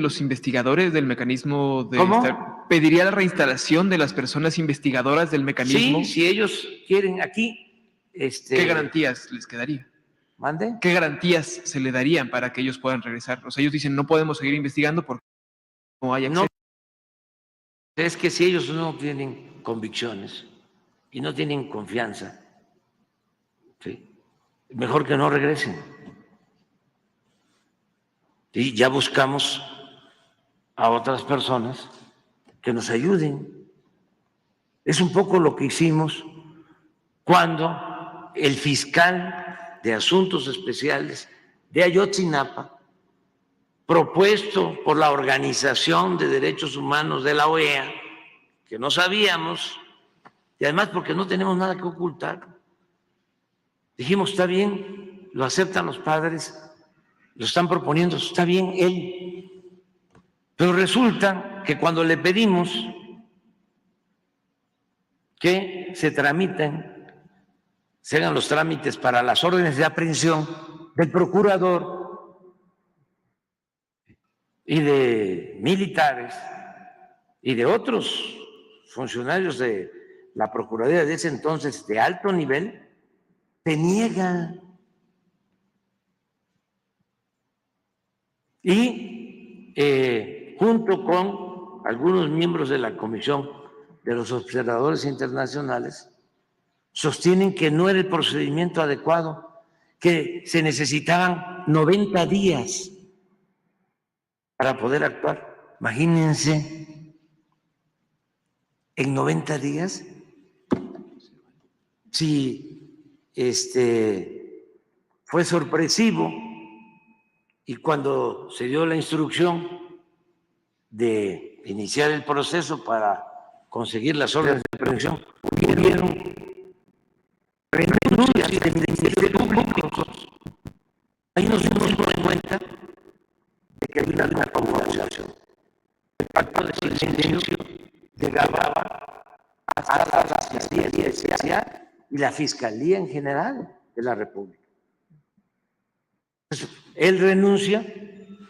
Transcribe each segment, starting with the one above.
los investigadores del mecanismo de ¿Cómo? pediría la reinstalación de las personas investigadoras del mecanismo. Sí, si ellos quieren aquí, ¿Qué garantías les quedaría? ¿mande? ¿Qué garantías se le darían para que ellos puedan regresar? O sea, ellos dicen, no podemos seguir investigando porque no hay acceso. No, es que si ellos no tienen convicciones y no tienen confianza, ¿sí?, mejor que no regresen. Y ya buscamos a otras personas que nos ayuden. Es un poco lo que hicimos cuando el fiscal de Asuntos Especiales de Ayotzinapa, propuesto por la Organización de Derechos Humanos de la OEA, que no sabíamos, y además porque no tenemos nada que ocultar, dijimos, está bien, lo aceptan los padres, lo están proponiendo, está bien él, pero resulta que cuando le pedimos que se tramiten, se hagan los trámites para las órdenes de aprehensión del procurador y de militares y de otros funcionarios de la Procuraduría de ese entonces de alto nivel, se niega. Y junto con algunos miembros de la Comisión de los Observadores Internacionales, sostienen que no era el procedimiento adecuado, que se necesitaban 90 días para poder actuar. Imagínense, en 90 días, si fue sorpresivo y cuando se dio la instrucción de iniciar el proceso para conseguir las órdenes de aprehensión, hubieron renuncias de ministerios públicos. Ahí nos dimos cuenta de que había una confabulación. El pacto de silencio llegaba hasta la Fiscalía y la Fiscalía en general de la República. Entonces, él renuncia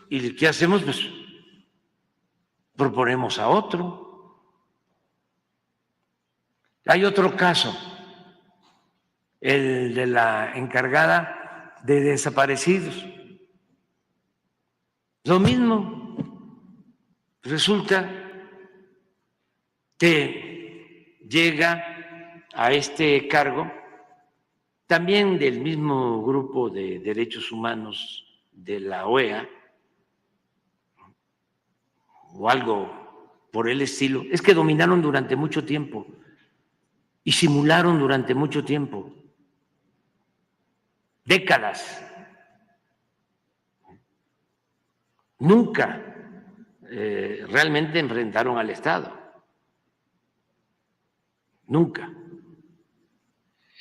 y ¿qué hacemos? Pues proponemos a otro. Hay otro caso, el de la encargada de desaparecidos. Lo mismo, resulta que llega a este cargo también del mismo grupo de derechos humanos de la OEA o algo por el estilo. Es que dominaron durante mucho tiempo y simularon durante mucho tiempo, décadas. Nunca realmente enfrentaron al Estado. Nunca.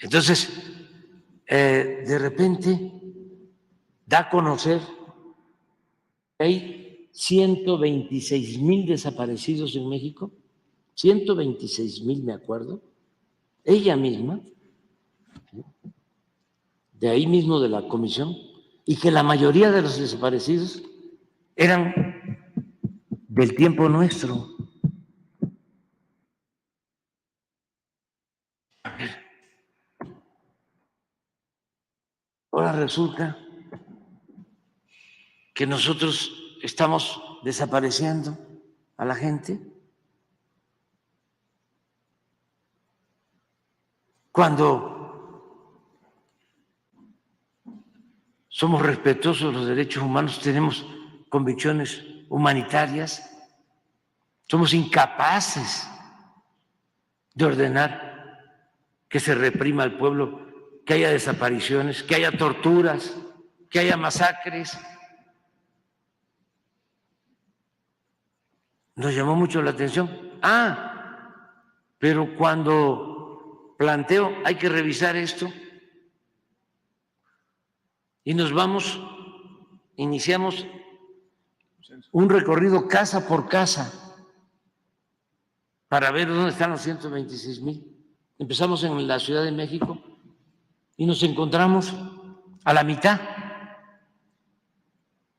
Entonces, de repente da a conocer que hay 126,000 desaparecidos en México, 126,000, me acuerdo, ella misma, de ahí mismo de la comisión, y que la mayoría de los desaparecidos eran del tiempo nuestro. Ahora resulta que nosotros estamos desapareciendo a la gente cuando somos respetuosos de los derechos humanos, tenemos convicciones humanitarias, somos incapaces de ordenar que se reprima al pueblo, que haya desapariciones, que haya torturas, que haya masacres. Nos llamó mucho la atención. Pero cuando planteo hay que revisar esto y nos vamos, iniciamos un recorrido casa por casa para ver dónde están los 126,000. Empezamos en la Ciudad de México y nos encontramos a la mitad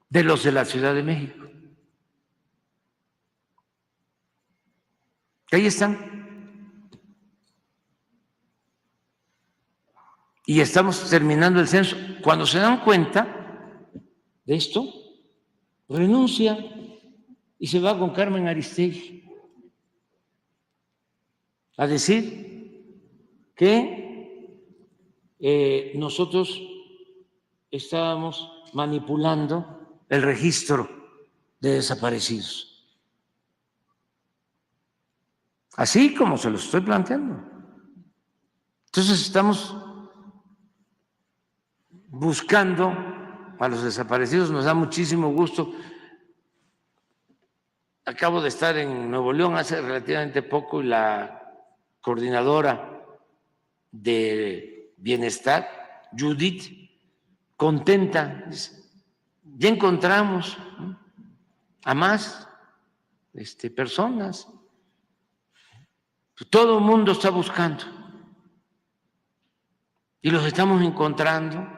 de los de la Ciudad de México. Ahí están. Y estamos terminando el censo. Cuando se dan cuenta de esto, renuncia y se va con Carmen Aristegui a decir que nosotros estábamos manipulando el registro de desaparecidos. Así como se lo estoy planteando. Entonces estamos buscando a los desaparecidos, nos da muchísimo gusto. Acabo de estar en Nuevo León hace relativamente poco y la coordinadora de bienestar, Judith, contenta, dice, ya encontramos, ¿no?, a más personas. Todo el mundo está buscando y los estamos encontrando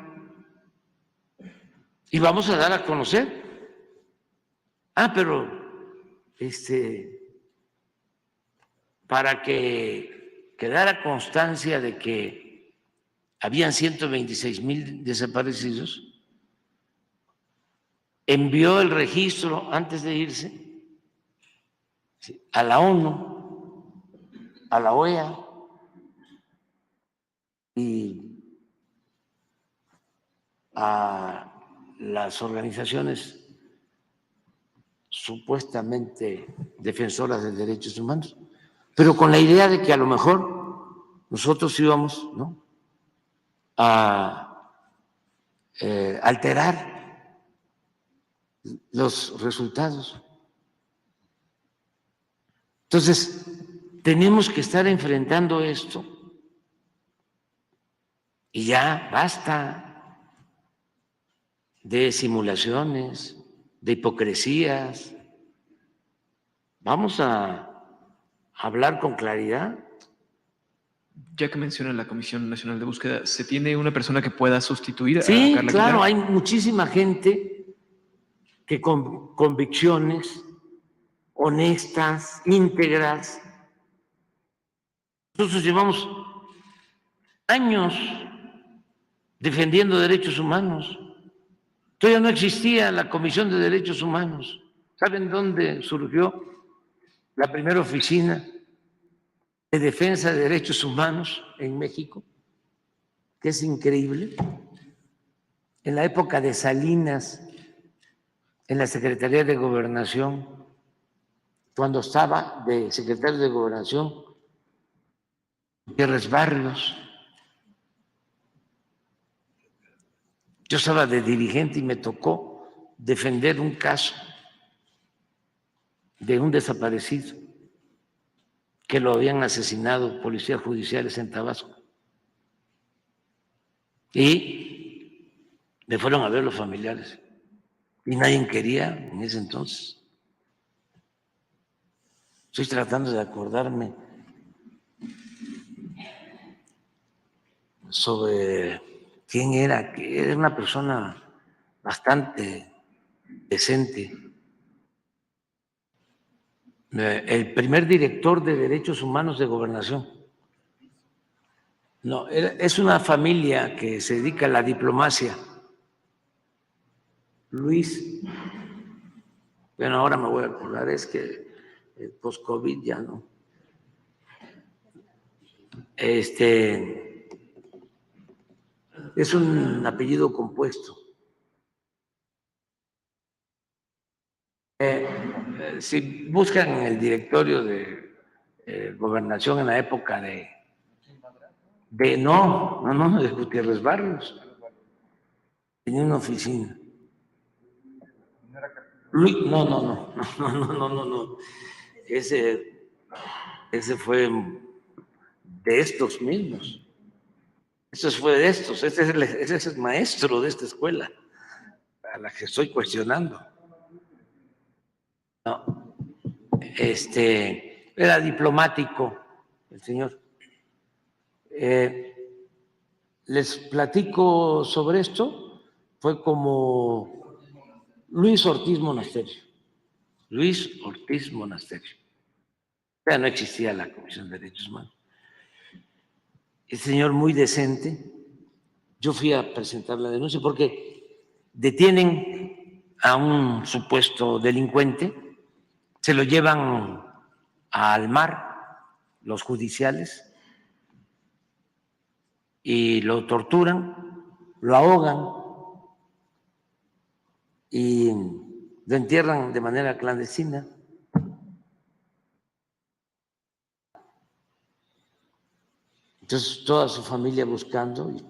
y vamos a dar a conocer. Pero para que quedara constancia de que habían 126,000 desaparecidos, envió el registro antes de irse a la ONU, a la OEA y a las organizaciones supuestamente defensoras de derechos humanos, pero con la idea de que a lo mejor nosotros íbamos, ¿no?, a alterar los resultados. Entonces, tenemos que estar enfrentando esto y ya basta de simulaciones, de hipocresías. Vamos a hablar con claridad. Ya que menciona la Comisión Nacional de Búsqueda, ¿se tiene una persona que pueda sustituir a Sí, Carla claro, Quintana? hay muchísima gente que con convicciones honestas, íntegras. Nosotros llevamos años defendiendo derechos humanos. Todavía no existía la Comisión de Derechos Humanos. ¿Saben dónde surgió la primera oficina de defensa de derechos humanos en México? Que es increíble. En la época de Salinas, en la Secretaría de Gobernación, cuando estaba de secretario de Gobernación Gutiérrez Barrios, yo estaba de dirigente y me tocó defender un caso de un desaparecido que lo habían asesinado policías judiciales en Tabasco. Y me fueron a ver los familiares y nadie quería en ese entonces. Estoy tratando de acordarme sobre quién era, que era una persona bastante decente. El primer director de Derechos Humanos de Gobernación. No, es una familia que se dedica a la diplomacia. Luis, bueno, ahora me voy a acordar, es que el post-COVID ya no. Es un apellido compuesto. Si buscan en el directorio de Gobernación en la época de Gutiérrez Barrios, tenía una oficina. No. Ese fue de estos mismos. Ese fue de estos. Ese es el maestro de esta escuela a la que estoy cuestionando. No, era diplomático el señor. Les platico sobre esto. Fue como Luis Ortiz Monasterio. Ya no existía la Comisión de Derechos Humanos. El señor muy decente, yo fui a presentar la denuncia porque detienen a un supuesto delincuente, se lo llevan al mar, los judiciales, y lo torturan, lo ahogan y lo entierran de manera clandestina. Entonces, toda su familia buscando. Y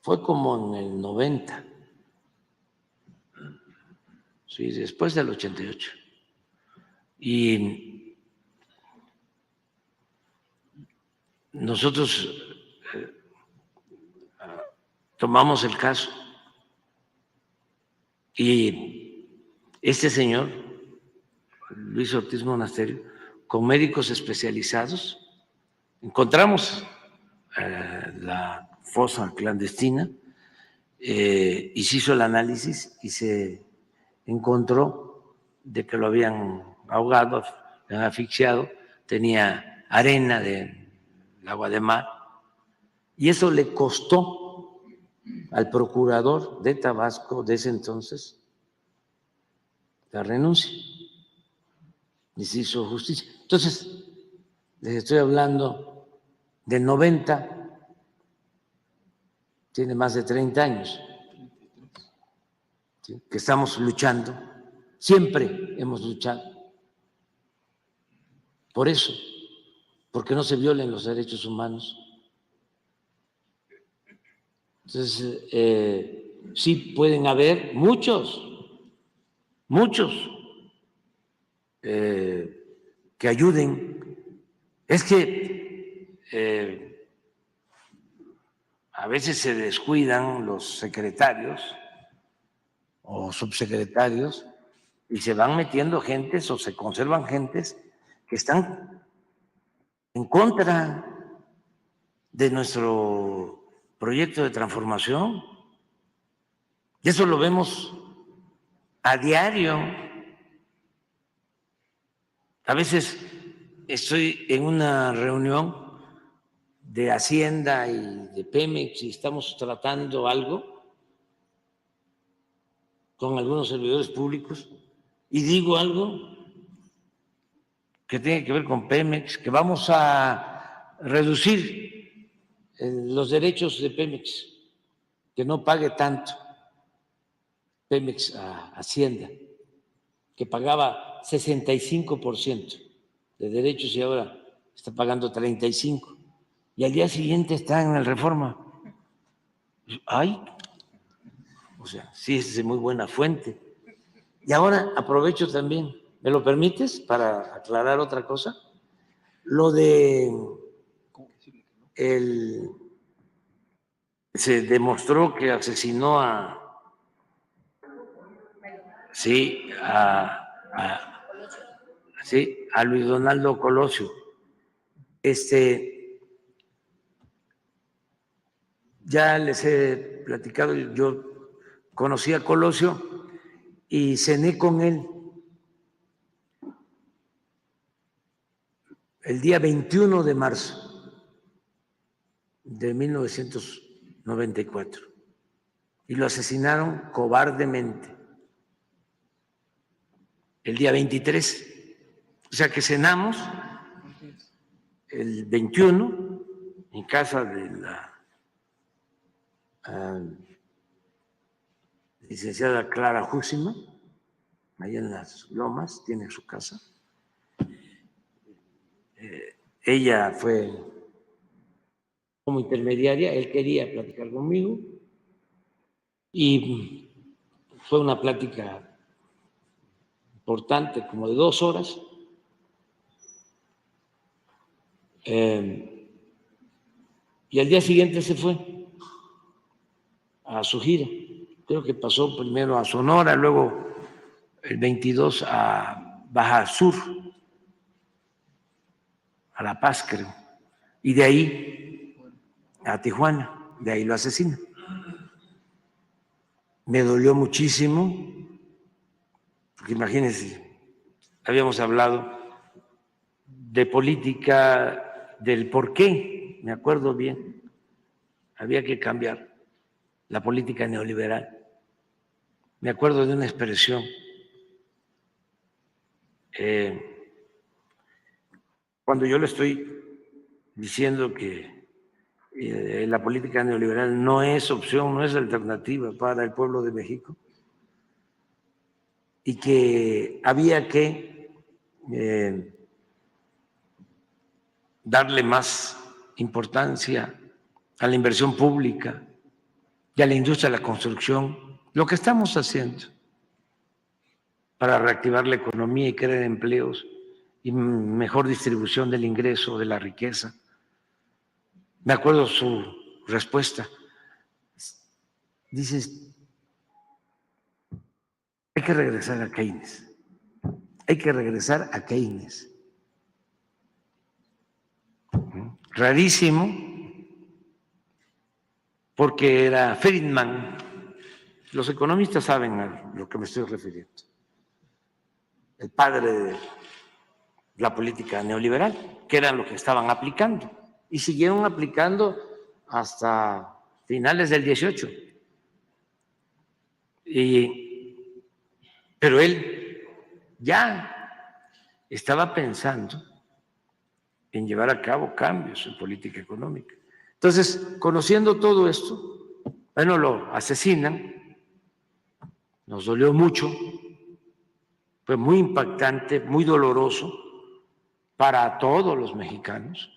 fue como en el 90, sí, después del 88. Y nosotros tomamos el caso y este señor, Luis Ortiz Monasterio, con médicos especializados, encontramos la fosa clandestina y se hizo el análisis y se encontró de que lo habían ahogado, lo habían asfixiado, tenía arena del agua de mar, y eso le costó al procurador de Tabasco de ese entonces la renuncia y se hizo justicia. Entonces, les estoy hablando del 90, tiene más de 30 años, ¿sí?, que estamos luchando, siempre hemos luchado por eso, porque no se violen los derechos humanos. Entonces, sí pueden haber muchos que ayuden. Es que a veces se descuidan los secretarios o subsecretarios y se van metiendo gentes o se conservan gentes que están en contra de nuestro proyecto de transformación. Y eso lo vemos a diario. A veces estoy en una reunión de Hacienda y de Pemex y estamos tratando algo con algunos servidores públicos y digo algo que tiene que ver con Pemex, que vamos a reducir los derechos de Pemex, que no pague tanto Pemex a Hacienda, que pagaba 65% de derechos y ahora está pagando 35%. Y al día siguiente está en el Reforma. ¡Ay! O sea, sí es de muy buena fuente. Y ahora aprovecho también, ¿me lo permites para aclarar otra cosa? Lo de se demostró que asesinó a Luis Donaldo Colosio. Ya les he platicado, yo conocí a Colosio y cené con él el día 21 de marzo de 1994 y lo asesinaron cobardemente el día 23. O sea que cenamos el 21 en casa de la licenciada Clara Júsima, allá en Las Lomas, tiene su casa. Ella fue como intermediaria, él quería platicar conmigo y fue una plática importante, como de 2 horas. Y al día siguiente se fue a su gira. Creo que pasó primero a Sonora, luego el 22 a Baja Sur, a La Paz, creo, y de ahí a Tijuana, de ahí lo asesinan. Me dolió muchísimo, porque imagínense, habíamos hablado de política, del por qué, me acuerdo bien, había que cambiar la política neoliberal. Me acuerdo de una expresión, cuando yo le estoy diciendo que la política neoliberal no es opción, no es alternativa para el pueblo de México, y que había que darle más importancia a la inversión pública y a la industria de la construcción, lo que estamos haciendo para reactivar la economía y crear empleos y mejor distribución del ingreso, de la riqueza. Me acuerdo su respuesta. Dices, hay que regresar a Keynes. Hay que regresar a Keynes. Rarísimo, porque era Friedman. Los economistas saben a lo que me estoy refiriendo. El padre de la política neoliberal, que eran lo que estaban aplicando. Y siguieron aplicando hasta finales del 18. Pero él ya estaba pensando en llevar a cabo cambios en política económica. Entonces, conociendo todo esto, bueno, lo asesinan, nos dolió mucho, fue muy impactante, muy doloroso para todos los mexicanos.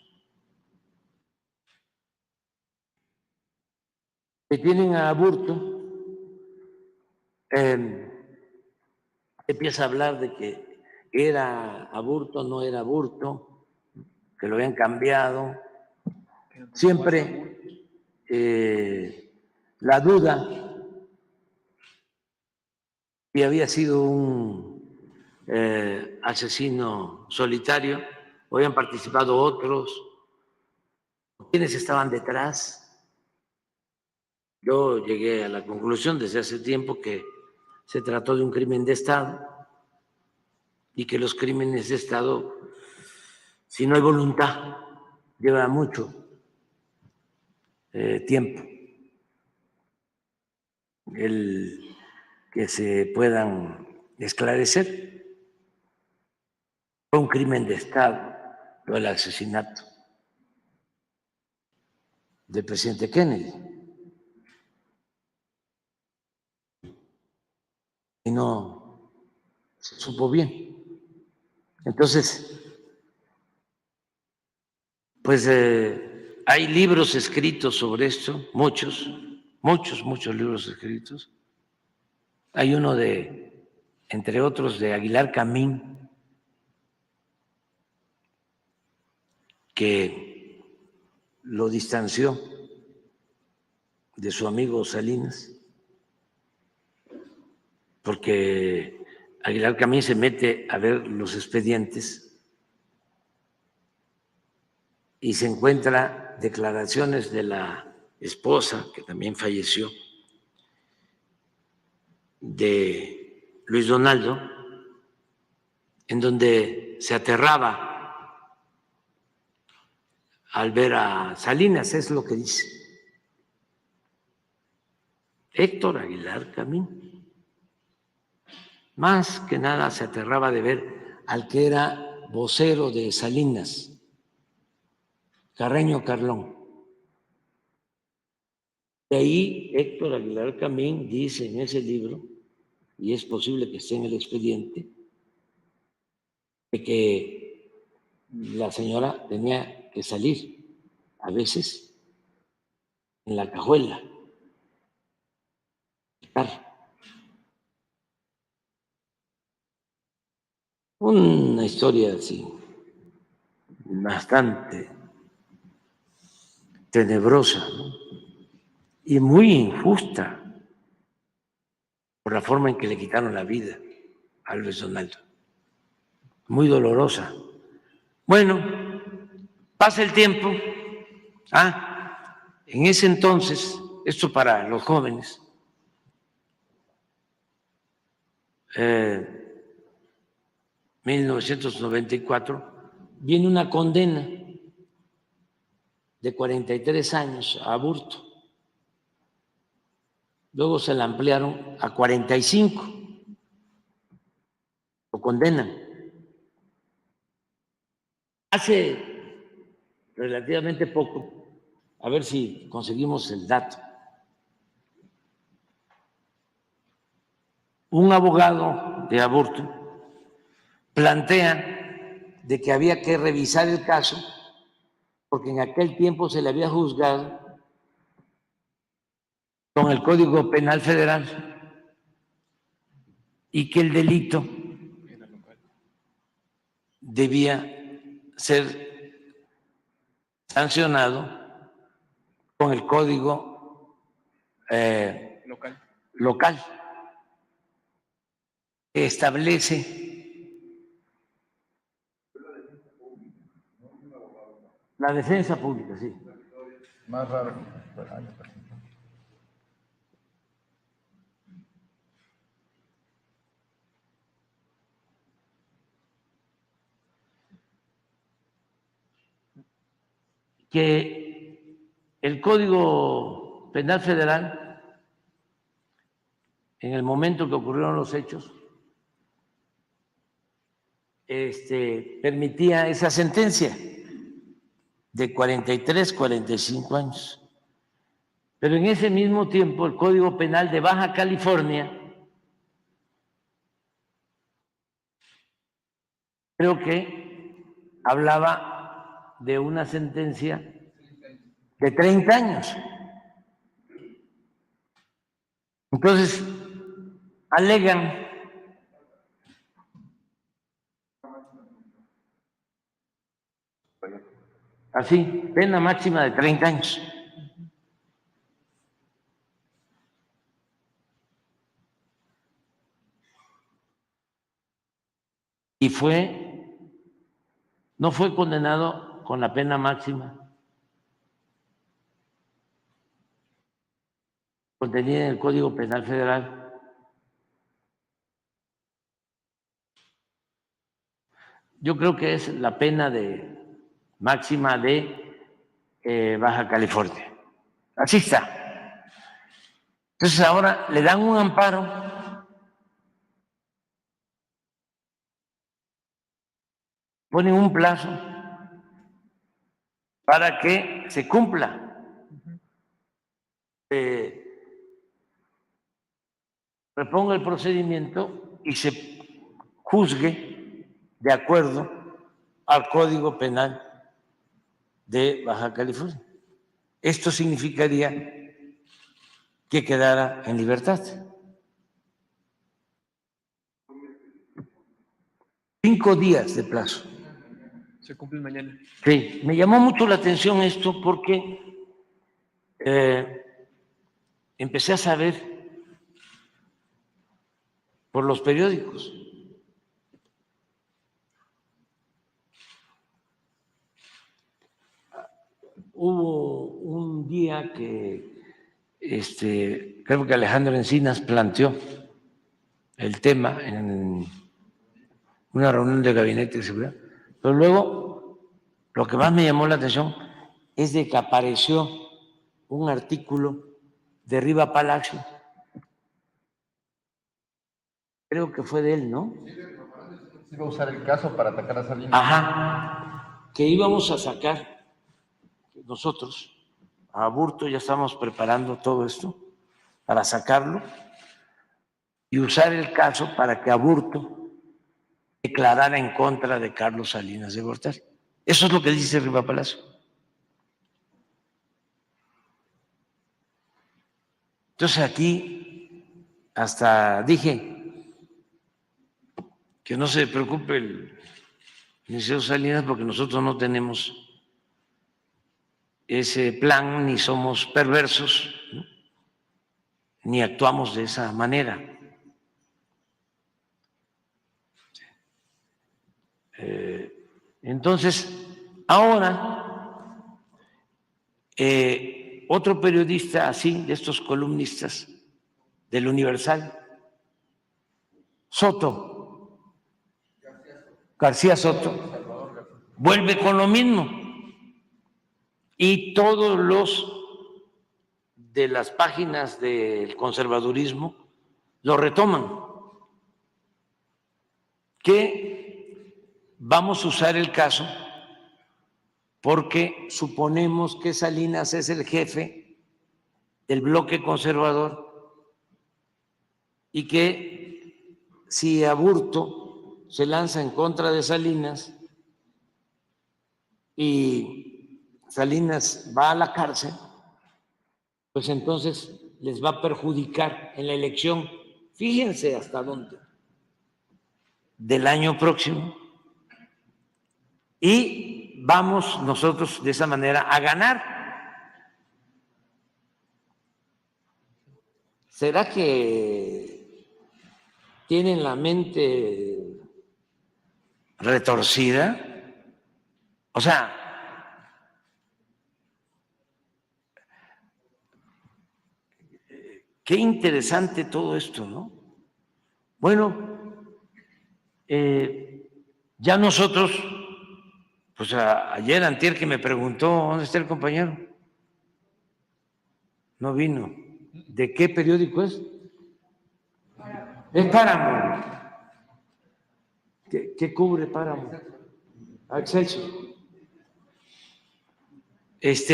Que tienen a Aburto, empieza a hablar de que era Aburto, no era Aburto, que lo habían cambiado. Siempre la duda si había sido un asesino solitario, o habían participado otros, quiénes estaban detrás. Yo llegué a la conclusión desde hace tiempo que se trató de un crimen de Estado y que los crímenes de Estado, si no hay voluntad, lleva mucho tiempo el que se puedan esclarecer. Fue un crimen de Estado, o el asesinato del presidente Kennedy. Y no se supo bien. Entonces, pues hay libros escritos sobre esto, muchos libros escritos. Hay uno de, entre otros, de Aguilar Camín, que lo distanció de su amigo Salinas, porque Aguilar Camín se mete a ver los expedientes y se encuentra declaraciones de la esposa, que también falleció, de Luis Donaldo, en donde se aterraba al ver a Salinas, es lo que dice Héctor Aguilar Camín. Más que nada se aterraba de ver al que era vocero de Salinas, Carreño Carlón. De ahí Héctor Aguilar Camín dice en ese libro, y es posible que esté en el expediente, de que la señora tenía que salir a veces en la cajuela del carro. Una historia así, bastante tenebrosa, ¿no? Y muy injusta por la forma en que le quitaron la vida a Luis Donaldo. Muy dolorosa. Bueno, pasa el tiempo. En ese entonces, esto para los jóvenes, 1994, viene una condena de 43 años a Aburto. Luego se la ampliaron a 45. Lo condenan. Hace relativamente poco, a ver si conseguimos el dato, un abogado de Aburto plantea de que había que revisar el caso porque en aquel tiempo se le había juzgado con el Código Penal Federal y que el delito debía ser sancionado con el Código local que establece la defensa pública, sí. Más raro. Que el Código Penal Federal, en el momento que ocurrieron los hechos, permitía esa sentencia de 43, 45 años. Pero en ese mismo tiempo el Código Penal de Baja California creo que hablaba de una sentencia de 30 años. Entonces, alegan así, pena máxima de 30 años. Y no fue condenado con la pena máxima contenida en el Código Penal Federal. Yo creo que es la pena máxima de Baja California. Así está. Entonces ahora le dan un amparo, ponen un plazo para que se cumpla. Reponga el procedimiento y se juzgue de acuerdo al Código Penal de Baja California. Esto significaría que quedara en libertad. 5 días de plazo. Se cumple mañana. Sí, me llamó mucho la atención esto porque empecé a saber por los periódicos hubo un día que creo que Alejandro Encinas planteó el tema en una reunión de gabinete de seguridad, pero luego lo que más me llamó la atención es de que apareció un artículo de Riva Palacio, creo que fue de él, ¿no? Iba a usar el caso para atacar a Salinas. Ajá, que íbamos a sacar nosotros a Aburto, ya estamos preparando todo esto para sacarlo y usar el caso para que Aburto declarara en contra de Carlos Salinas de Gortari. Eso es lo que dice Riva Palacio. Entonces aquí hasta dije que no se preocupe el licenciado Salinas porque nosotros no tenemos ese plan, ni somos perversos, ¿no? Ni actuamos de esa manera. Entonces, ahora, otro periodista así, de estos columnistas del Universal, Soto, García Soto vuelve con lo mismo. Y todos los de las páginas del conservadurismo lo retoman, que vamos a usar el caso porque suponemos que Salinas es el jefe del bloque conservador y que si Aburto se lanza en contra de Salinas y Salinas va a la cárcel, pues entonces les va a perjudicar en la elección, fíjense hasta dónde, del año próximo, y vamos nosotros de esa manera a ganar. ¿Será que tienen la mente retorcida? O sea, qué interesante todo esto, ¿no? Bueno, ya nosotros, pues ayer, antier, que me preguntó, ¿dónde está el compañero? No vino. ¿De qué periódico es? Es Páramo. ¿Qué cubre Páramo? Excelsior. Pues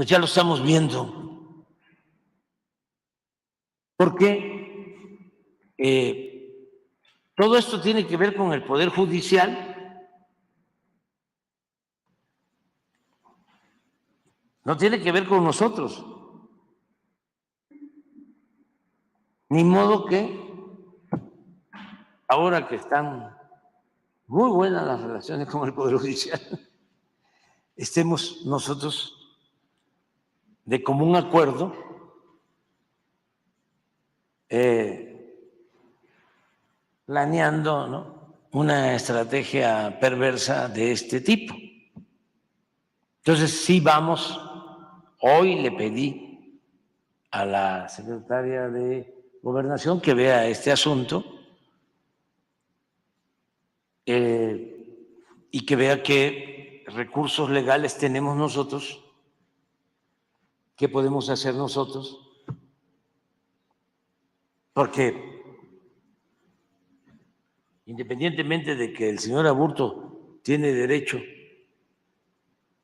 ya lo estamos viendo. Porque todo esto tiene que ver con el Poder Judicial. No tiene que ver con nosotros. Ni modo que ahora que están muy buenas las relaciones con el Poder Judicial, estemos nosotros de común acuerdo planeando, ¿no?, una estrategia perversa de este tipo. Entonces, sí vamos, hoy le pedí a la secretaria de Gobernación que vea este asunto y que vea qué recursos legales tenemos nosotros, qué podemos hacer nosotros, porque independientemente de que el señor Aburto tiene derecho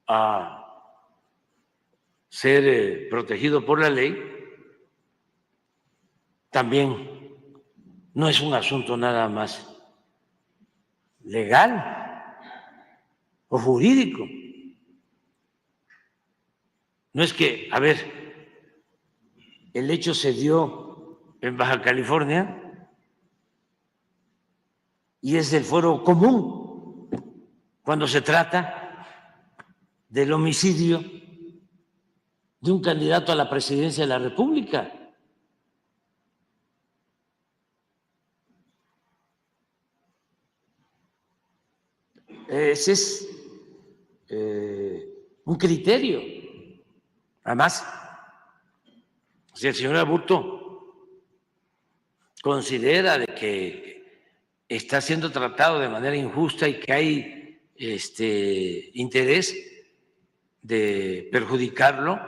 a ser protegido por la ley, también no es un asunto nada más legal o jurídico. No es que, a ver, el hecho se dio en Baja California y es del fuero común cuando se trata del homicidio de un candidato a la presidencia de la República. Ese es un criterio. Además, si el señor Aburto considera de que está siendo tratado de manera injusta y que hay interés de perjudicarlo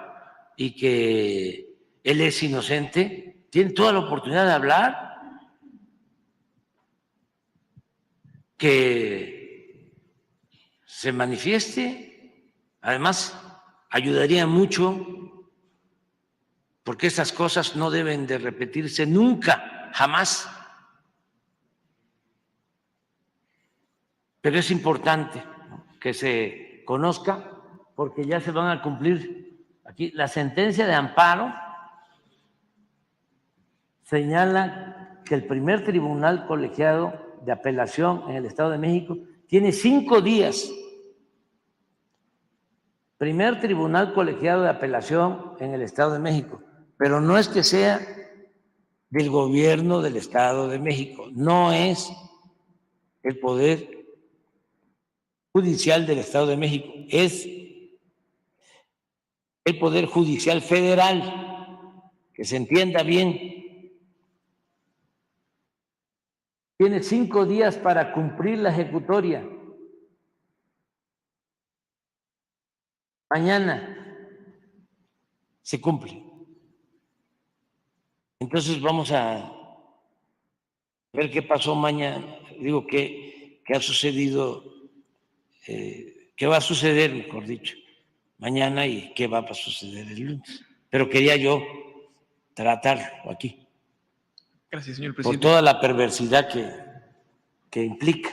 y que él es inocente, tiene toda la oportunidad de hablar, que se manifieste. Además, ayudaría mucho, porque estas cosas no deben de repetirse nunca, jamás. Pero es importante, ¿no?, que se conozca, porque ya se van a cumplir aquí. La sentencia de amparo señala que el primer tribunal colegiado de apelación en el Estado de México tiene 5 días. Primer tribunal colegiado de apelación en el Estado de México, pero no es que sea del gobierno del Estado de México, no es el Poder Judicial del Estado de México, es el Poder Judicial Federal, que se entienda bien. tiene 5 días para cumplir la ejecutoria. Mañana se cumple. Entonces vamos a ver qué pasó mañana. Digo, qué ha sucedido, qué va a suceder, mejor dicho, mañana y qué va a suceder el lunes. Pero quería yo tratarlo aquí. Gracias, señor Por presidente. toda la perversidad que implica.